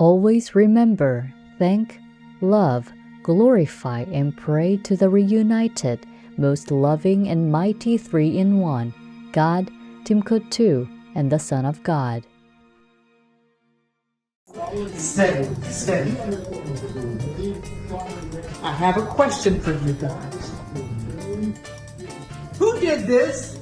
Always remember, thank, love, glorify, and pray to the reunited, most loving and mighty three-in-one, God, Timkut and the Son of God. Steady. I have a question for you guys. Who did this?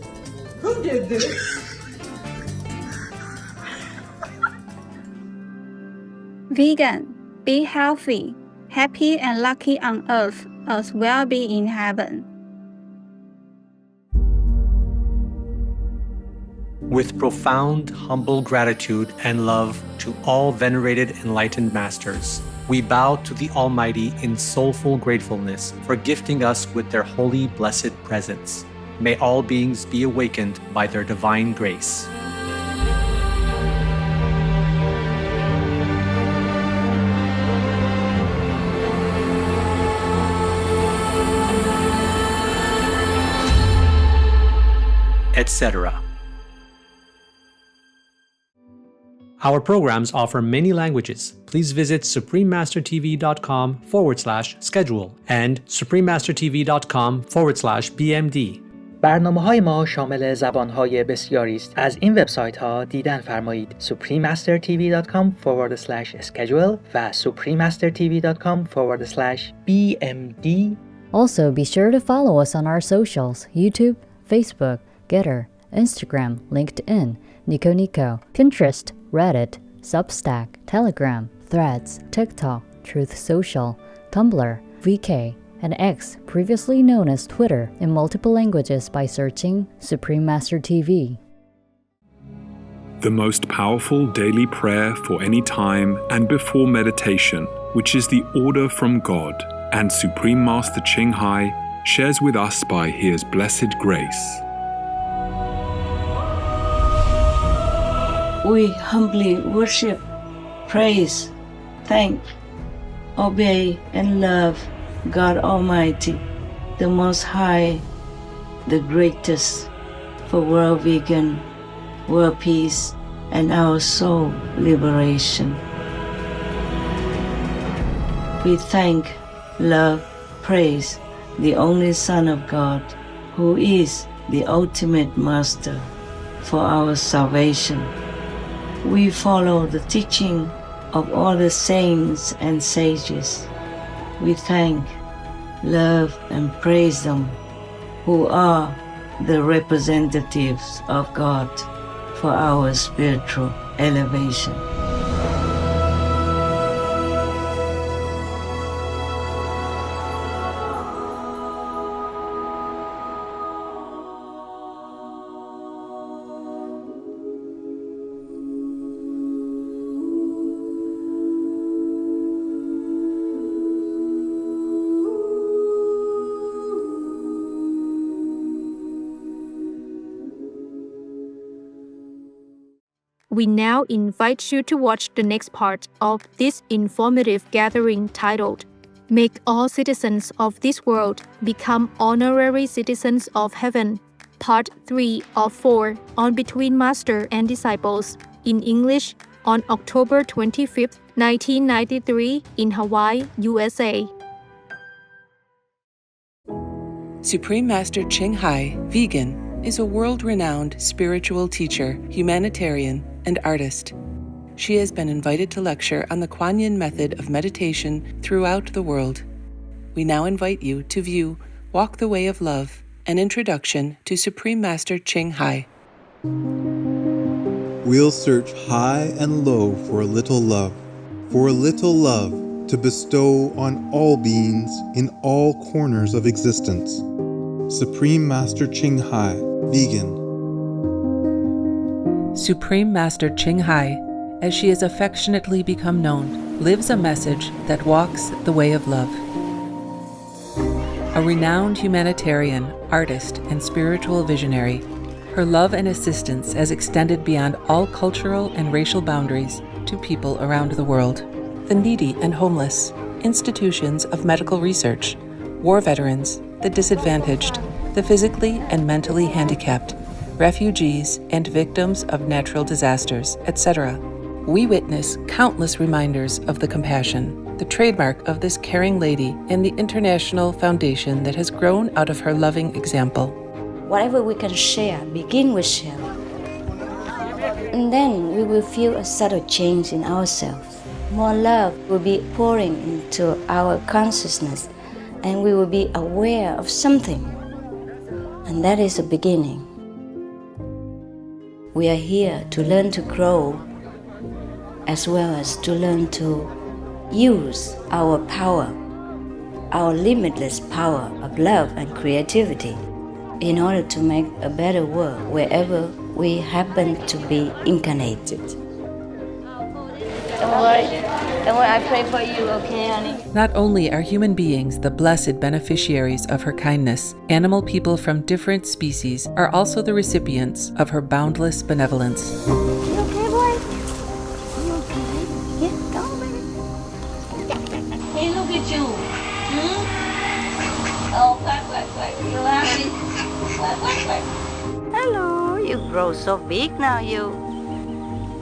Vegan, be healthy, happy and lucky on earth as well be in heaven. With profound, humble gratitude and love to all venerated enlightened masters, we bow to the Almighty in soulful gratefulness for gifting us with their holy, blessed presence. May all beings be awakened by their divine grace. Etc. Our programs offer many languages. Please visit suprememastertv.com/schedule and suprememastertv.com/BMD. برنامه‌های ما شامل زبان‌های بسیاری است. از این وبسایت‌ها دیدن فرمایید: suprememastertv.com/schedule و suprememastertv.com/BMD. Also, be sure to follow us on our socials: YouTube, Facebook, Getter, Instagram, LinkedIn, Nico, Pinterest, Reddit, Substack, Telegram, Threads, TikTok, Truth Social, Tumblr, VK, and X, previously known as Twitter, in multiple languages by searching Supreme Master TV. The most powerful daily prayer for any time and before meditation, which is the order from God, and Supreme Master Ching Hai shares with us by His blessed grace. We humbly worship, praise, thank, obey, and love God Almighty, the Most High, the greatest, for world vegan, world peace, and our soul liberation. We thank, love, praise the only Son of God, who is the ultimate Master for our salvation. We follow the teaching of all the saints and sages. We thank, love, and praise them, who are the representatives of God for our spiritual elevation. We now invite you to watch the next part of this informative gathering titled, Make All Citizens of This World Become Honorary Citizens of Heaven, Part 3 of 4 on Between Master and Disciples, in English, on October 25, 1993 in Hawaii, USA. Supreme Master Ching Hai, vegan, is a world-renowned spiritual teacher, humanitarian, and artist. She has been invited to lecture on the Kuan Yin method of meditation throughout the world. We now invite you to view Walk the Way of Love, an introduction to Supreme Master Ching Hai. We'll search high and low for a little love to bestow on all beings in all corners of existence. Supreme Master Ching Hai, vegan. Supreme Master Ching Hai, as she has affectionately become known, lives a message that walks the way of love. A renowned humanitarian, artist, and spiritual visionary, her love and assistance has extended beyond all cultural and racial boundaries to people around the world. The needy and homeless, institutions of medical research, war veterans, the disadvantaged, the physically and mentally handicapped, refugees and victims of natural disasters, etc., we witness countless reminders of the compassion, the trademark of this caring lady and the international foundation that has grown out of her loving example. Whatever we can share, begin with share. And then we will feel a subtle change in ourselves. More love will be pouring into our consciousness, and we will be aware of something. And that is a beginning. We are here to learn to grow, as well as to learn to use our power, our limitless power of love and creativity, in order to make a better world wherever we happen to be incarnated. Don't worry, I pray for you, okay, honey? Not only are human beings the blessed beneficiaries of her kindness, animal people from different species are also the recipients of her boundless benevolence. You okay, boy? You okay? Yeah, come on, baby. Hey, look at you. Oh, quack. You happy? Quack. Hello, you grow so big now, you.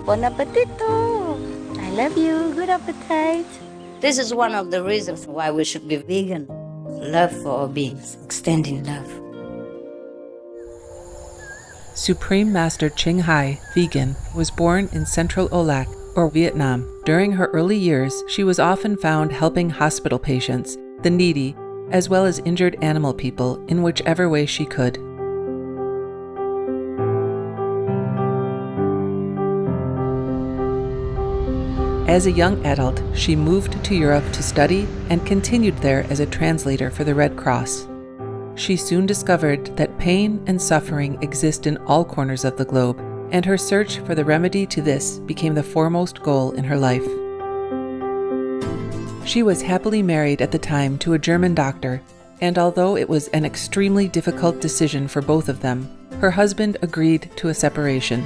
Bon appetito. I love you. Good appetite. This is one of the reasons why we should be vegan. Love for all beings, extending love. Supreme Master Ching Hai, vegan, was born in Central Olac, or Vietnam. During her early years, she was often found helping hospital patients, the needy, as well as injured animal people in whichever way she could. As a young adult, she moved to Europe to study and continued there as a translator for the Red Cross. She soon discovered that pain and suffering exist in all corners of the globe, and her search for the remedy to this became the foremost goal in her life. She was happily married at the time to a German doctor, and although it was an extremely difficult decision for both of them, her husband agreed to a separation.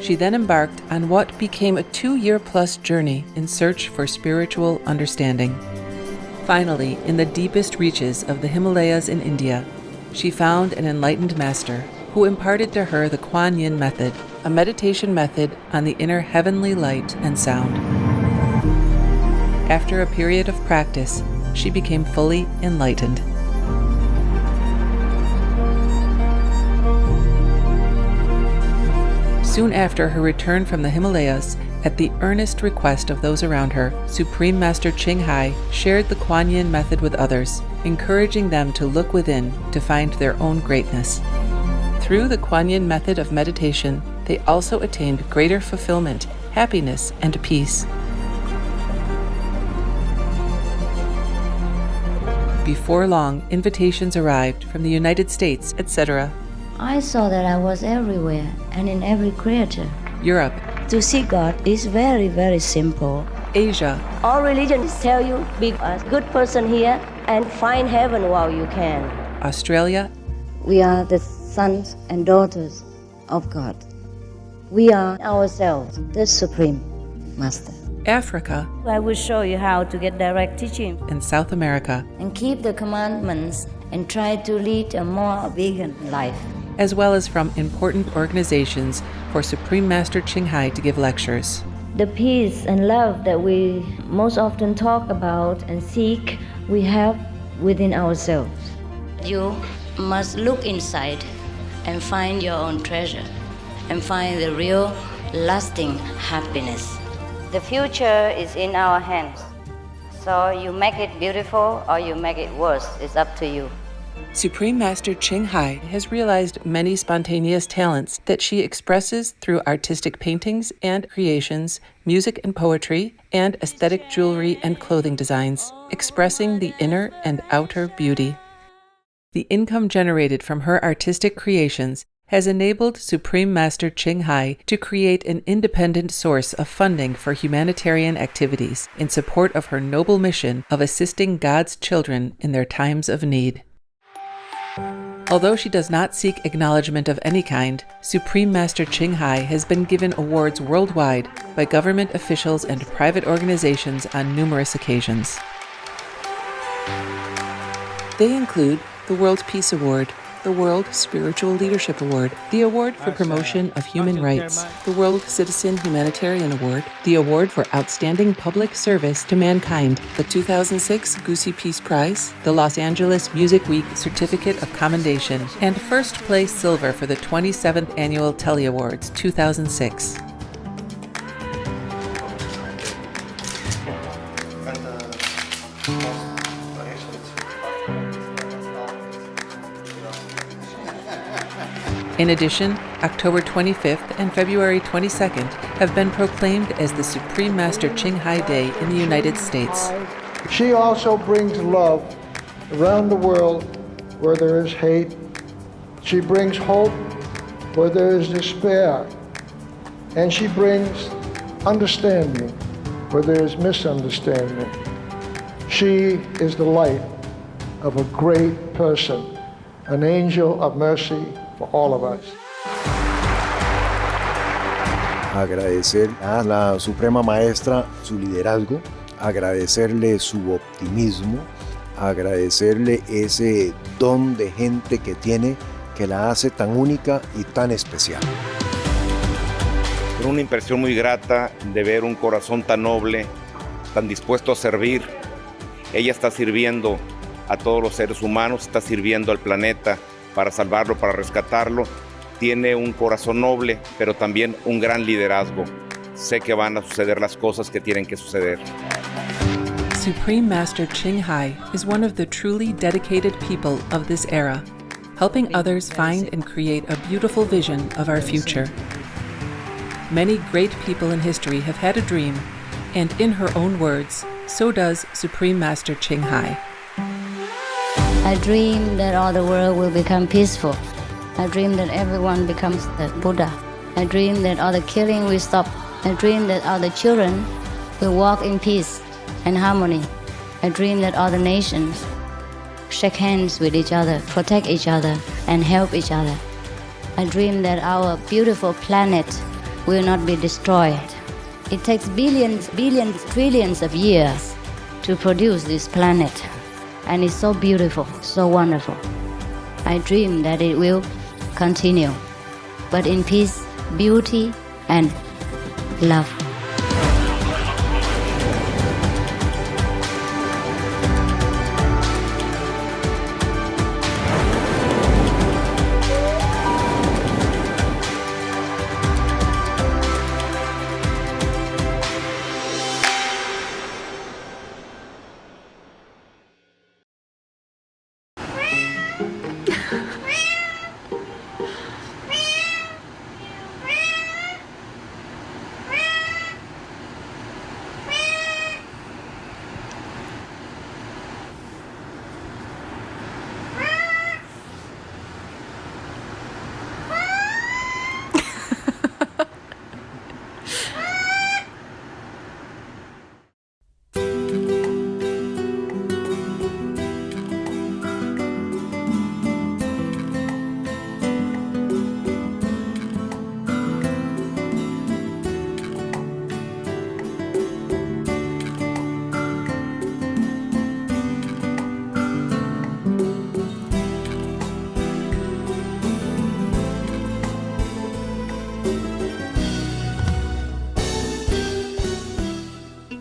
She then embarked on what became a 2-year-plus journey in search for spiritual understanding. Finally, in the deepest reaches of the Himalayas in India, she found an enlightened master who imparted to her the Kuan Yin method, a meditation method on the inner heavenly light and sound. After a period of practice, she became fully enlightened. Soon after her return from the Himalayas, at the earnest request of those around her, Supreme Master Ching Hai shared the Kuan Yin method with others, encouraging them to look within to find their own greatness. Through the Kuan Yin method of meditation, they also attained greater fulfillment, happiness, and peace. Before long, invitations arrived from the United States, etc. I saw that I was everywhere and in every creature. Europe. To see God is very, very simple. Asia. All religions tell you, be a good person here and find heaven while you can. Australia. We are the sons and daughters of God. We are ourselves, the Supreme Master. Africa. I will show you how to get direct teaching. And South America. And keep the commandments and try to lead a more vegan life. As well as from important organizations for Supreme Master Ching Hai to give lectures. The peace and love that we most often talk about and seek, we have within ourselves. You must look inside and find your own treasure and find the real lasting happiness. The future is in our hands. So you make it beautiful or you make it worse. It's up to you. Supreme Master Ching Hai has realized many spontaneous talents that she expresses through artistic paintings and creations, music and poetry, and aesthetic jewelry and clothing designs, expressing the inner and outer beauty. The income generated from her artistic creations has enabled Supreme Master Ching Hai to create an independent source of funding for humanitarian activities in support of her noble mission of assisting God's children in their times of need. Although she does not seek acknowledgement of any kind, Supreme Master Ching Hai has been given awards worldwide by government officials and private organizations on numerous occasions. They include the World Peace Award, the World Spiritual Leadership Award, the Award for Promotion of Human Rights, the World Citizen Humanitarian Award, the Award for Outstanding Public Service to Mankind, the 2006 Goosey Peace Prize, the Los Angeles Music Week Certificate of Commendation, and first place silver for the 27th Annual Telly Awards 2006. In addition, October 25th and February 22nd have been proclaimed as the Supreme Master Ching Hai Day in the United States. She also brings love around the world where there is hate. She brings hope where there is despair. And she brings understanding where there is misunderstanding. She is the light of a great person, an angel of mercy for all of us. Agradecer a la Suprema Maestra su liderazgo, agradecerle su optimismo, agradecerle ese don de gente que tiene que la hace tan única y tan especial. Una impresión muy grata de ver un corazón tan noble, tan dispuesto a servir. Ella está sirviendo a todos los seres humanos, está sirviendo al planeta para salvarlo, para rescatarlo. Tiene un corazón noble, pero también un gran liderazgo. Sé que van a suceder las cosas que tienen que suceder. Supreme Master Ching Hai is one of the truly dedicated people of this era, helping others find and create a beautiful vision of our future. Many great people in history have had a dream, and in her own words, so does Supreme Master Ching Hai. I dream that all the world will become peaceful. I dream that everyone becomes the Buddha. I dream that all the killing will stop. I dream that all the children will walk in peace and harmony. I dream that all the nations shake hands with each other, protect each other, and help each other. I dream that our beautiful planet will not be destroyed. It takes billions, trillions of years to produce this planet. And it's so beautiful, so wonderful. I dream that it will continue, but in peace, beauty, and love.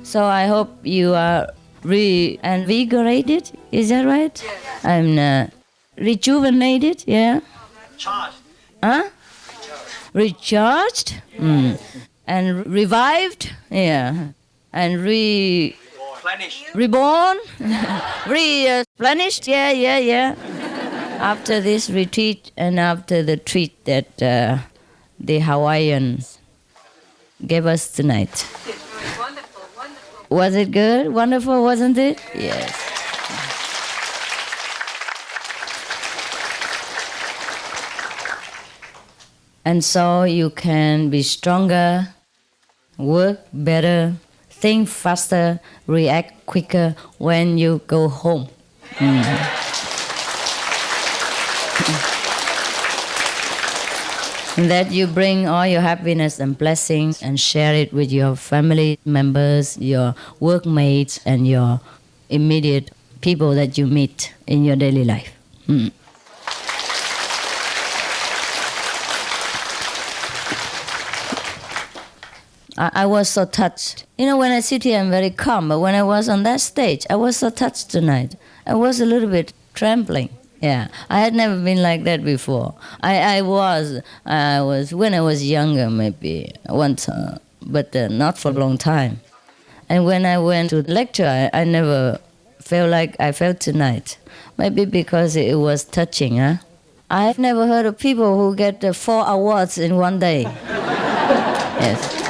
So I hope you are reinvigorated, is that right? Yes. I'm rejuvenated, yeah? Charged. Huh? Recharged? And revived, yeah. And reborn? Replenished, yeah. After this retreat and after the treat that the Hawaiians gave us tonight. Was it good? Wonderful, wasn't it? Yes. And so you can be stronger, work better, think faster, react quicker when you go home. And that you bring all your happiness and blessings and share it with your family members, your workmates, and your immediate people that you meet in your daily life. I was so touched. You know, when I sit here, I'm very calm, but when I was on that stage, I was so touched tonight. I was a little bit trembling. Yeah, I had never been like that before. I was when I was younger, maybe once, but not for a long time. And when I went to the lecture, I never felt like I felt tonight. Maybe because it was touching, huh? I've never heard of people who get 4 awards in one day. Yes.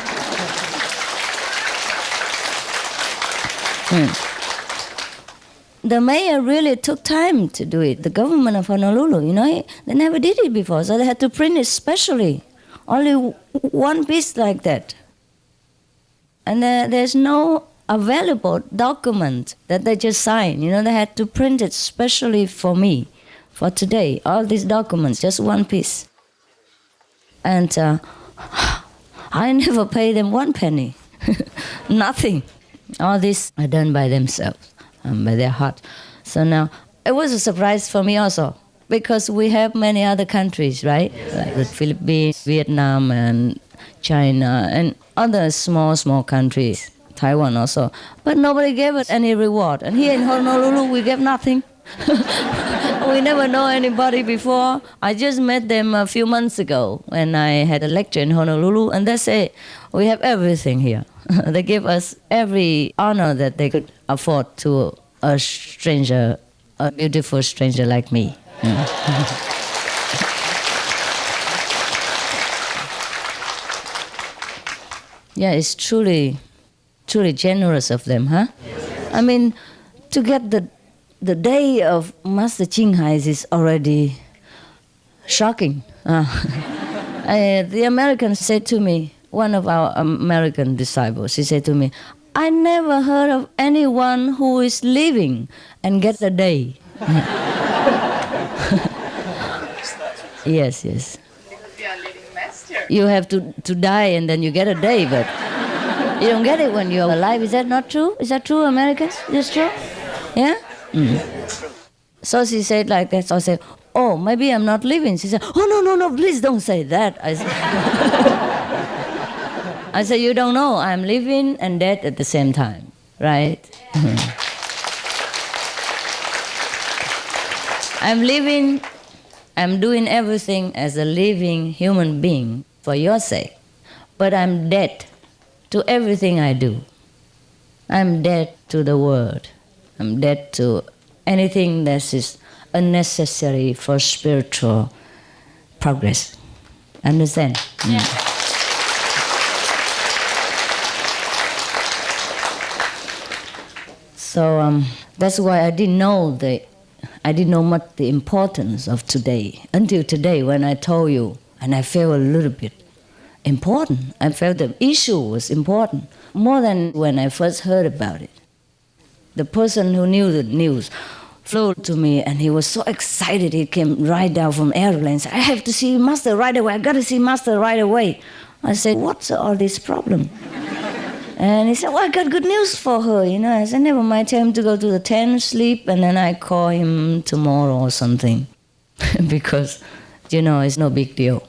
The mayor really took time to do it. The government of Honolulu, you know, they never did it before, so they had to print it specially. Only one piece like that. And there's no available document that they just sign. You know, they had to print it specially for me, for today. All these documents, just one piece. And I never paid them 1 penny. Nothing. All this are done by themselves, by their heart. So now, it was a surprise for me also, because we have many other countries, right? Like the Philippines, Vietnam, and China, and other small countries, Taiwan also. But nobody gave us any reward. And here in Honolulu, we gave nothing. We never know anybody before. I just met them a few months ago when I had a lecture in Honolulu, and they say, we have everything here. They give us every honor that they could afford to a stranger, a beautiful stranger like me. Yeah, it's truly generous of them, huh? I mean, to get the day of Master Ching Hai is already shocking. The American said to me, one of our American disciples, he said to me, I never heard of anyone who is living and gets a day. Yes. Because you are living master. You have to die and then you get a day, but you don't get it when you're alive. Is that not true? Is that true, Americans? Is that true? Yeah? So she said like that. So I said, oh, maybe I'm not living. She said, oh, no, please don't say that. I said, you don't know. I'm living and dead at the same time, right? I'm living, I'm doing everything as a living human being for your sake. But I'm dead to everything I do. I'm dead to the world. I'm dead to anything that is unnecessary for spiritual progress. Understand? Yeah. So that's why I didn't know much the importance of today until today when I told you, and I felt a little bit important. I felt the issue was important more than when I first heard about it. The person who knew the news flew to me and he was so excited. He came right down from airplane. Said, I have to see Master right away. I got to see Master right away. I said, what's all this problem? And he said, well, I got good news for her. You know, I said, never mind, tell him to go to the tent, sleep, and then I call him tomorrow or something. Because, you know, it's no big deal.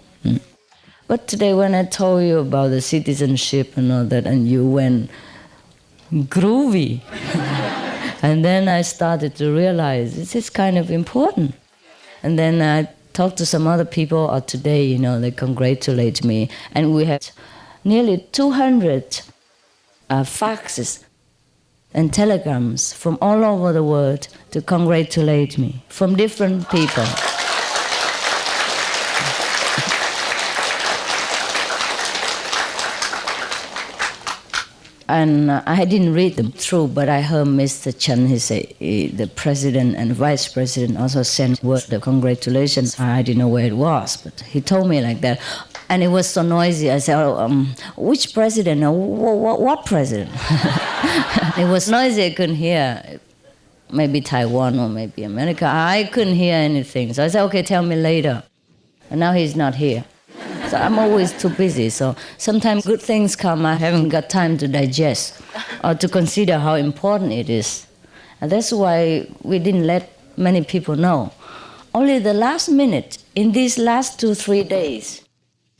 But today when I told you about the citizenship and all that, and you went groovy, and then I started to realize this is kind of important. And then I talked to some other people, or today, you know, they congratulate me. And we have nearly 200 faxes and telegrams from all over the world to congratulate me, from different people. And I didn't read them through, but I heard Mr. Chen, he said, the president and vice president also sent word of congratulations. I didn't know where it was, but he told me like that. And it was so noisy. I said, which president? What president? It was noisy, I couldn't hear. Maybe Taiwan or maybe America. I couldn't hear anything. So I said, okay, tell me later. And now he's not here. So I'm always too busy. So sometimes good things come, I haven't got time to digest or to consider how important it is. And that's why we didn't let many people know. Only the last minute, in these last 2-3 days,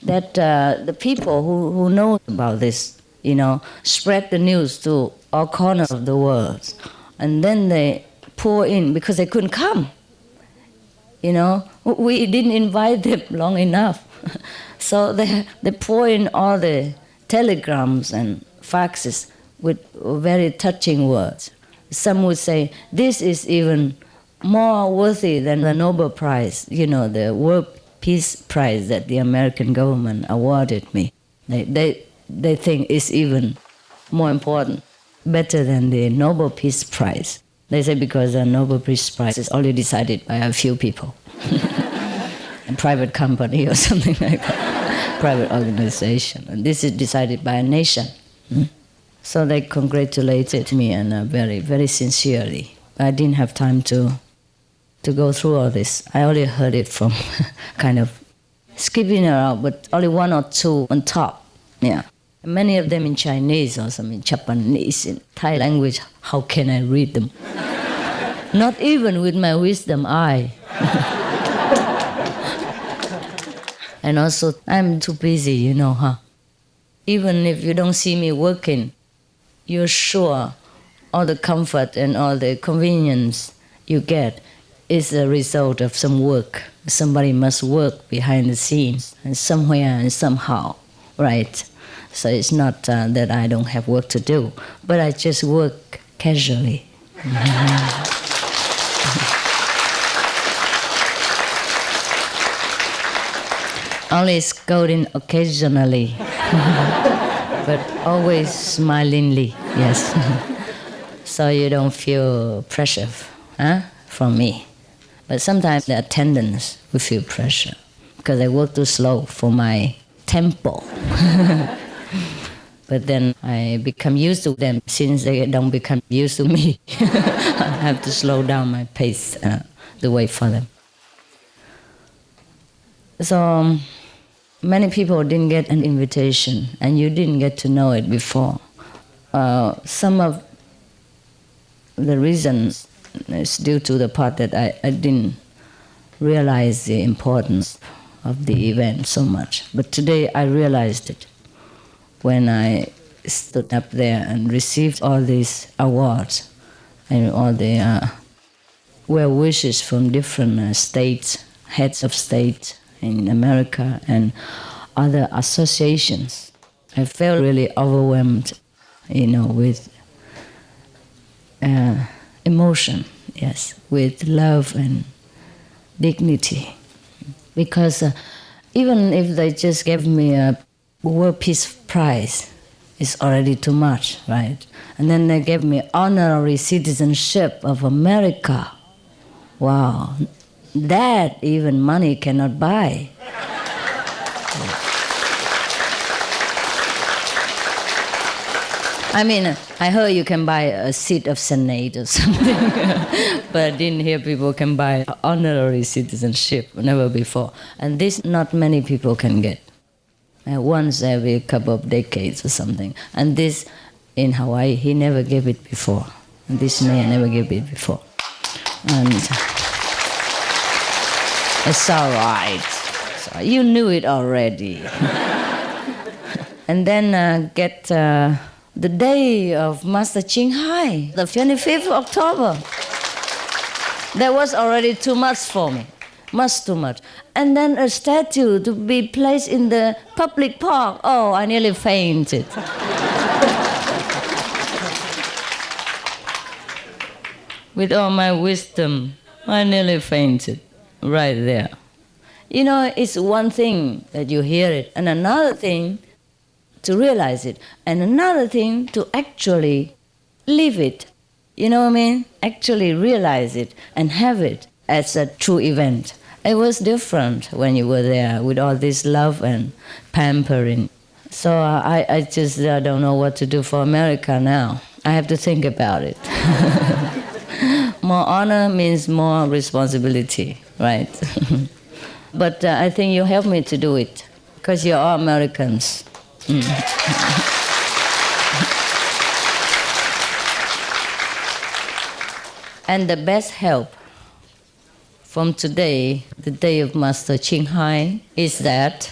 that the people who know about this spread the news to all corners of the world. And then they pour in because they couldn't come. We didn't invite them long enough. So they pour in all the telegrams and faxes with very touching words. Some would say, this is even more worthy than the Nobel Prize, the World Peace Prize that the American government awarded me. They think it's even more important, better than the Nobel Peace Prize. They say because the Nobel Peace Prize is only decided by a few people. A private company or something like that, private organization. And this is decided by a nation. So they congratulated me and very, very sincerely. I didn't have time to go through all this. I only heard it from kind of skipping around, but only one or two on top. Yeah. Many of them in Chinese or some in Japanese, in Thai language. How can I read them? Not even with my wisdom eye. And also, I'm too busy, Even if you don't see me working, you're sure all the comfort and all the convenience you get is a result of some work. Somebody must work behind the scenes and somewhere and somehow, right? So it's not that I don't have work to do, but I just work casually. Only scolding occasionally, but always smilingly, yes. So you don't feel pressure from me. But sometimes the attendants will feel pressure because I work too slow for my tempo. But then I become used to them since they don't become used to me. I have to slow down my pace to wait for them. So many people didn't get an invitation and you didn't get to know it before. Some of the reasons is due to the part that I didn't realize the importance of the event so much. But today I realized it when I stood up there and received all these awards and all the well wishes from different states, heads of state in America and other associations. I felt really overwhelmed, with emotion, yes, with love and dignity. Because even if they just gave me a World Peace Prize, it's already too much, right? And then they gave me honorary citizenship of America. Wow, that even money cannot buy. I mean, I heard you can buy a seat of Senate or something, but I didn't hear people can buy honorary citizenship, never before. And this not many people can get. Once every couple of decades or something. And this, in Hawaii, he never gave it before. And this man never gave it before. And it's all right. So you knew it already. And then get the day of Master Ching Hai, the 25th of October. That was already too much for me, much too much. And then a statue to be placed in the public park. Oh, I nearly fainted. With all my wisdom, I nearly fainted right there. It's one thing that you hear it, and another thing to realize it, and another thing to actually live it. You know what I mean? Actually realize it and have it as a true event. It was different when you were there with all this love and pampering. So I just don't know what to do for America now. I have to think about it. More honor means more responsibility, right? But I think you helped me to do it because you're all Americans. And the best help from today, the day of Master Ching Hai, is that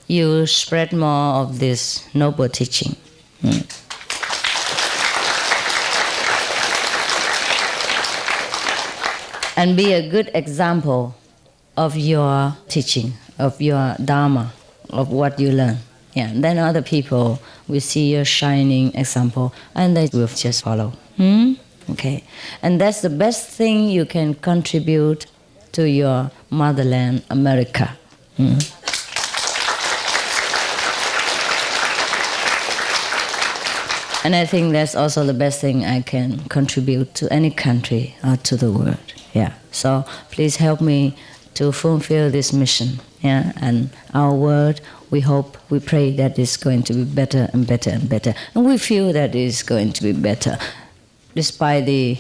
you spread more of this noble teaching. And be a good example of your teaching, of your Dharma, of what you learn. Yeah, then other people will see your shining example and they will just follow. Okay, and that's the best thing you can contribute to your motherland, America. And I think that's also the best thing I can contribute to any country or to the world. Yeah, so please help me to fulfill this mission. Yeah, and our world, we hope, we pray that it's going to be better and better and better. And we feel that it's going to be better despite the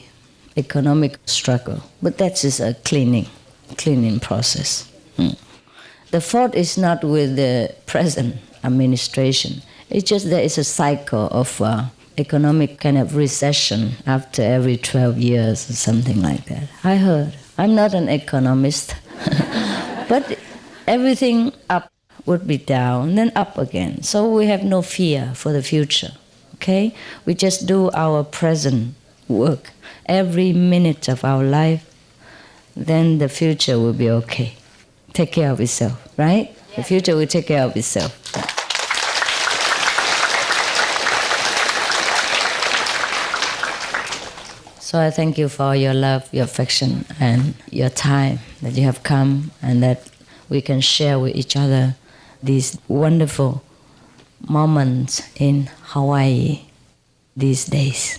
economic struggle. But that's just a cleaning process. The fault is not with the present administration. It's just that it's a cycle of economic kind of recession after every 12 years or something like that. I heard. I'm not an economist. But everything up would be down, then up again. So we have no fear for the future, okay? We just do our present work every minute of our life, then the future will be okay. Take care of itself, right? Yeah. The future will take care of itself. So I thank you for your love, your affection, and your time that you have come and that we can share with each other these wonderful moments in Hawaii these days.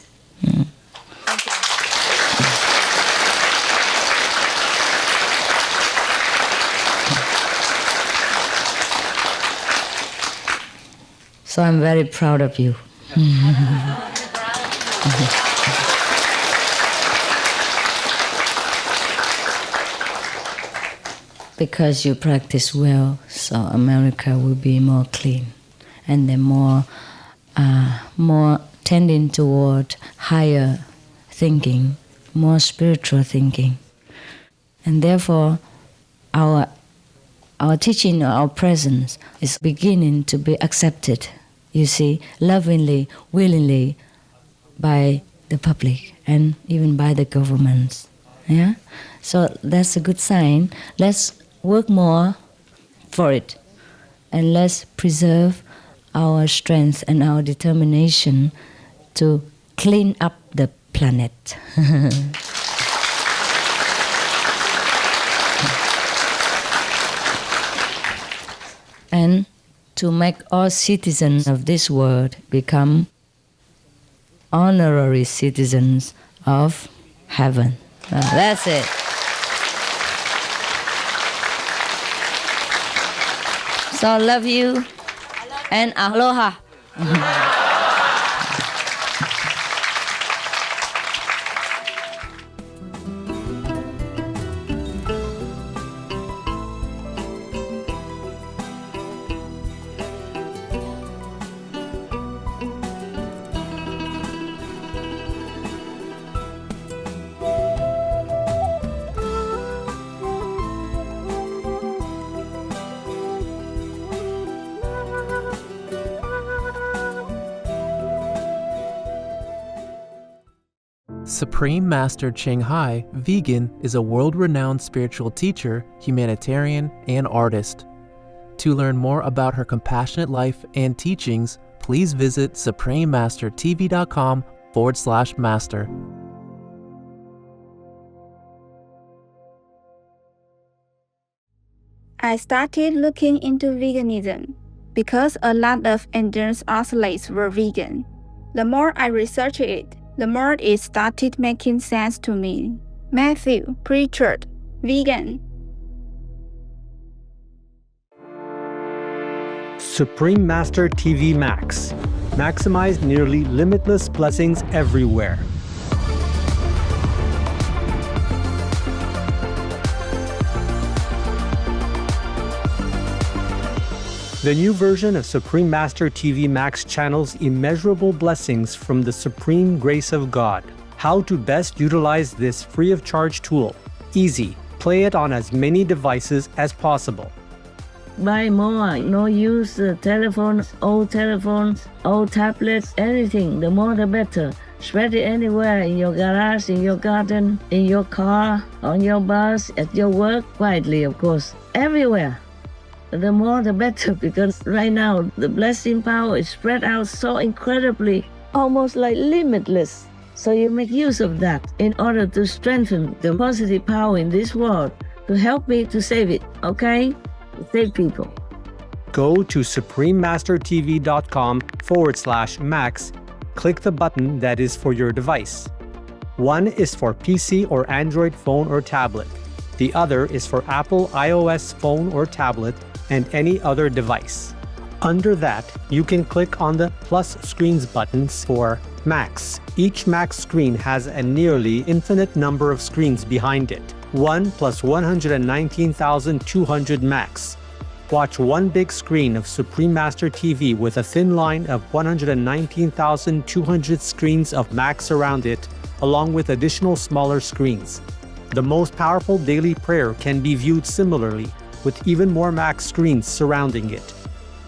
So I'm very proud of you. Because you practice well, so America will be more clean, and then more tending toward higher thinking, more spiritual thinking, and therefore our teaching, our presence is beginning to be accepted. You see, lovingly, willingly, by the public and even by the governments. Yeah, so that's a good sign. Let's work more for it, and let's preserve our strength and our determination to clean up the planet. And to make all citizens of this world become honorary citizens of heaven. That's it. So I love you and aloha. Supreme Master Ching Hai, vegan, is a world-renowned spiritual teacher, humanitarian, and artist. To learn more about her compassionate life and teachings, please visit suprememastertv.com/master. I started looking into veganism because a lot of endurance athletes were vegan. The more I researched it, the more it started making sense to me. Matthew, Pritchard, vegan. Supreme Master TV Max. Maximize nearly limitless blessings everywhere. The new version of Supreme Master TV Max channels immeasurable blessings from the supreme grace of God. How to best utilize this free of charge tool. Easy. Play it on as many devices as possible. Buy more. No use telephones, old tablets, anything. The more the better. Spread it anywhere, in your garage, in your garden, in your car, on your bus, at your work, quietly, of course. Everywhere. The more the better, because right now the blessing power is spread out so incredibly, almost like limitless. So you make use of that in order to strengthen the positive power in this world, to help me to save it, okay? To save people. Go to suprememastertv.com/max. Click the button that is for your device. One is for PC or Android phone or tablet. The other is for Apple iOS phone or tablet and any other device. Under that, you can click on the plus screens buttons for Max. Each Max screen has a nearly infinite number of screens behind it. 1 plus 119,200 Max. Watch one big screen of Supreme Master TV with a thin line of 119,200 screens of Max around it, along with additional smaller screens. The most powerful daily prayer can be viewed similarly, with even more Max screens surrounding it.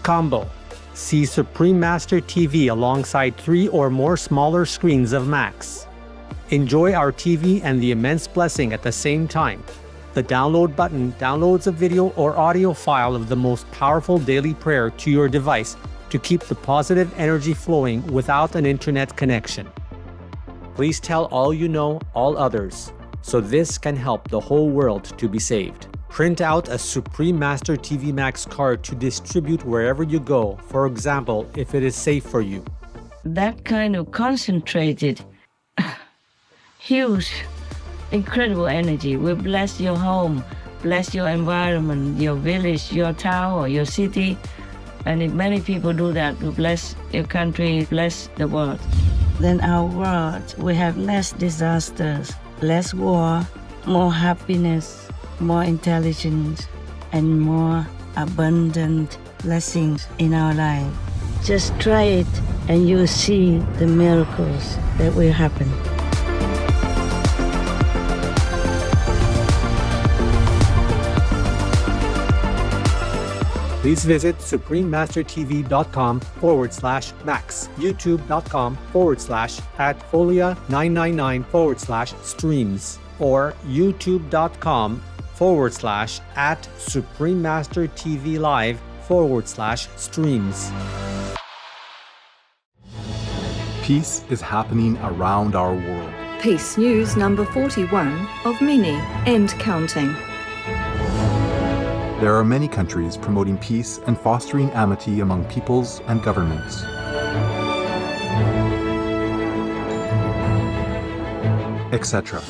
Combo. See Supreme Master TV alongside 3 or more smaller screens of Max. Enjoy our TV and the immense blessing at the same time. The download button downloads a video or audio file of the most powerful daily prayer to your device to keep the positive energy flowing without an internet connection. Please tell all you know, all others, so this can help the whole world to be saved. Print out a Supreme Master TV Max card to distribute wherever you go, for example, if it is safe for you. That kind of concentrated, huge, incredible energy will bless your home, bless your environment, your village, your town, or your city. And if many people do that, will bless your country, bless the world. Then our world will have less disasters, less war, more happiness, more intelligence, and more abundant blessings in our life. Just try it and you'll see the miracles that will happen. Please visit suprememastertv.com/max, youtube.com/@folia999/streams, or youtube.com/suprememastertvlive/streams. Peace is happening around our world. Peace News number 41 of many and counting. There are many countries promoting peace and fostering amity among peoples and governments. Etc.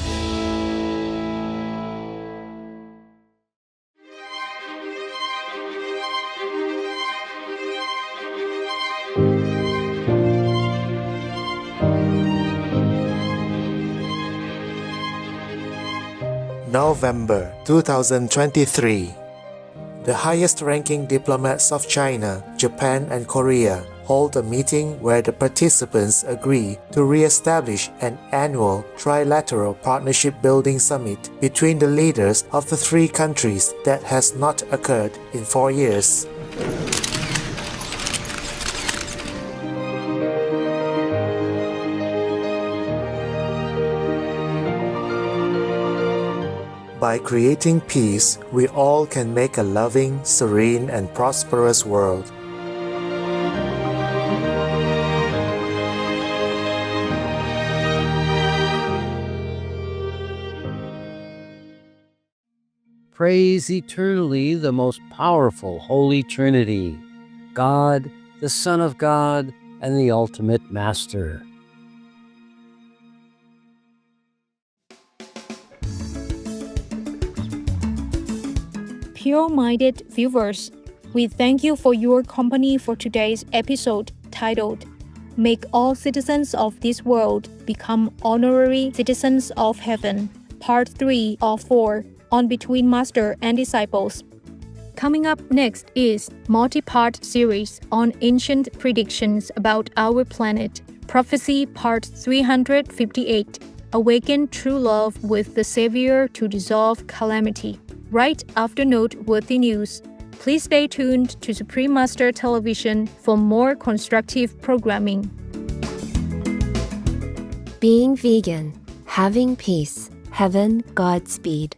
November 2023. The highest-ranking diplomats of China, Japan, and Korea hold a meeting where the participants agree to re-establish an annual trilateral partnership-building summit between the leaders of the three countries that has not occurred in 4 years. By creating peace, we all can make a loving, serene, and prosperous world. Praise eternally the most powerful Holy Trinity, God, the Son of God, and the ultimate Master. Pure-minded viewers, we thank you for your company for today's episode titled, Make All Citizens of This World Become Honorary Citizens of Heaven, Part 3 of 4 on Between Master and Disciples. Coming up next is multi-part series on ancient predictions about our planet, Prophecy Part 358, Awaken True Love with the Savior to Dissolve Calamity. Right after noteworthy news, Please stay tuned to Supreme Master Television for more constructive programming. Being vegan, having peace, heaven, Godspeed.